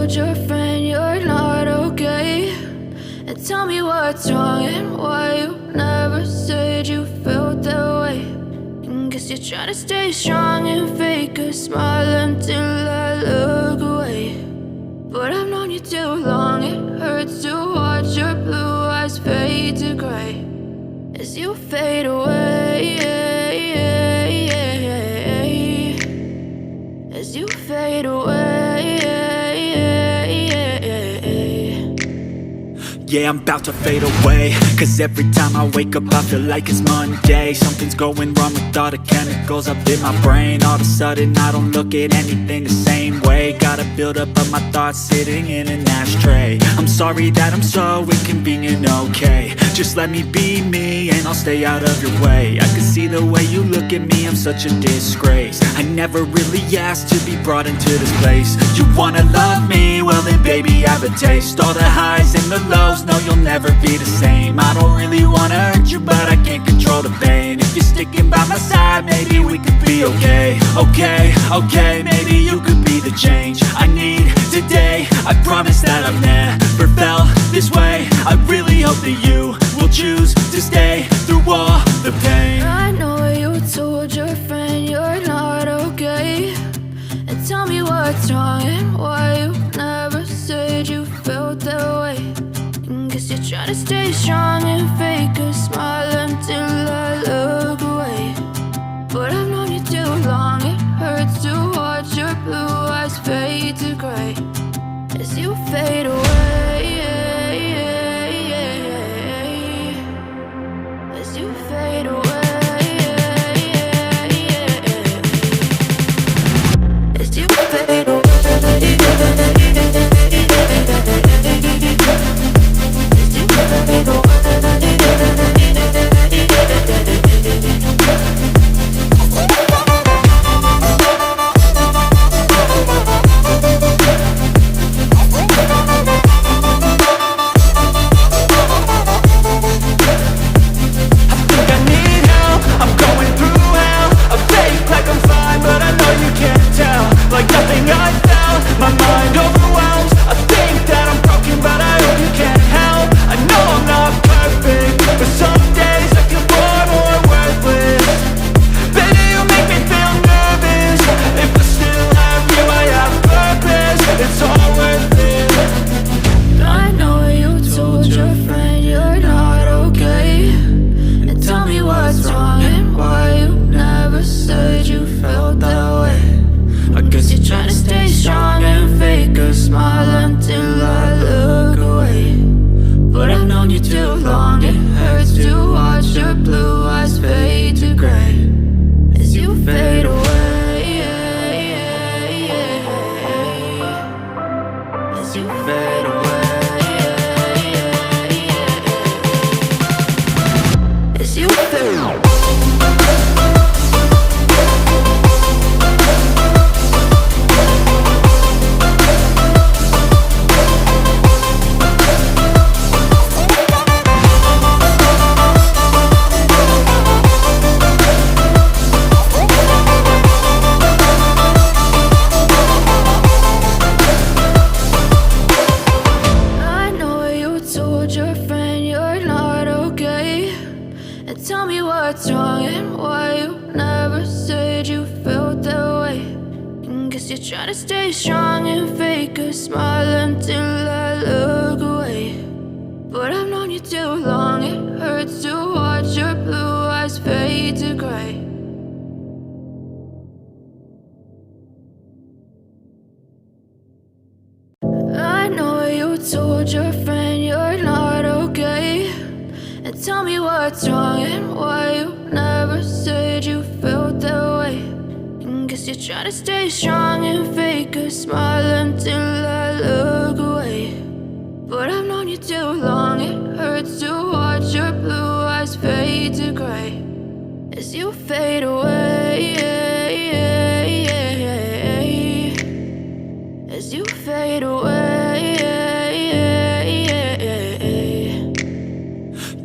told your friend you're not okay? And tell me what's wrong and why you never said you felt that way. And guess you're trying to stay strong and fake a smile until I look away. But I've known you too long, it hurts to watch your blue eyes fade to gray as you fade away, as you fade away. Yeah, I'm about to fade away, cause every time I wake up I feel like it's Monday. Something's going wrong with all the chemicals up in my brain. All of a sudden I don't look at anything the same way. Got a buildup of my thoughts sitting in an ashtray. I'm sorry that I'm so inconvenient, okay? Just let me be me and I'll stay out of your way. I can see the way you look at me, I'm such a disgrace. I never really asked to be brought into this place. You wanna love me? Well then baby have a taste. All the highs and the lows, no you'll never be the same. I don't really wanna hurt you but I can't control the pain. If you're sticking by my side maybe we could be okay. Okay, maybe you could be the change I need today. I promise that I've never felt this way. I really hope that you will choose to stay through all the pain. I know you told your friend you're not okay. And tell me what's wrong and why you never said you felt that way. And guess you're trying to stay strong and fake a smile until I look away. But I've known you too long, it hurts to watch your blue eyes fade to gray as you fade away, as you fade away, as you fade away. Told your friend you're not okay. And tell me what's wrong and why you never said you felt that way. And guess you're trying to stay strong and fake a smile until I look away. But I've known you too long, it hurts to watch your blue eyes fade to gray as you fade away, as you fade away.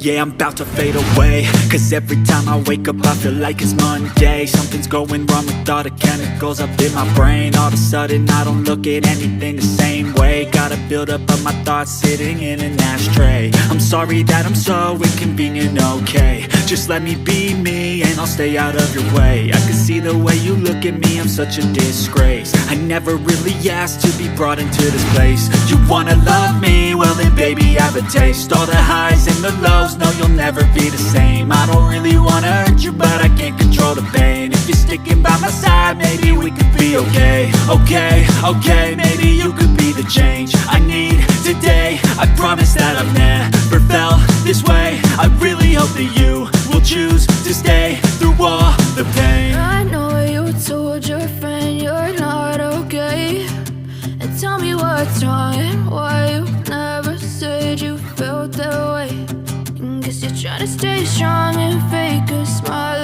Yeah, I'm about to fade away, cause every time I wake up I feel like it's Monday. Something's going wrong with all the chemicals up in my brain. All of a sudden I don't look at anything the same way. Gotta build up of my thoughts sitting in an ashtray. I'm sorry that I'm so inconvenient, okay. Just let me be me and I'll stay out of your way. I can see the way you look at me, I'm such a disgrace. I never really asked to be brought into this place. You wanna love me? Well then baby I have a taste. All the highs and the lows, no you'll never be the same. I don't really wanna hurt you but I can't control the pain. If you're sticking by my side, maybe we could be okay. Okay, maybe you could be the change I need today. I promise that I've never felt this way. I really hope that you will choose to stay through all the pain. I know you told your friend you're not okay, and tell me what's wrong and why you never said you felt that way. And guess you're trying to stay strong and fake a smile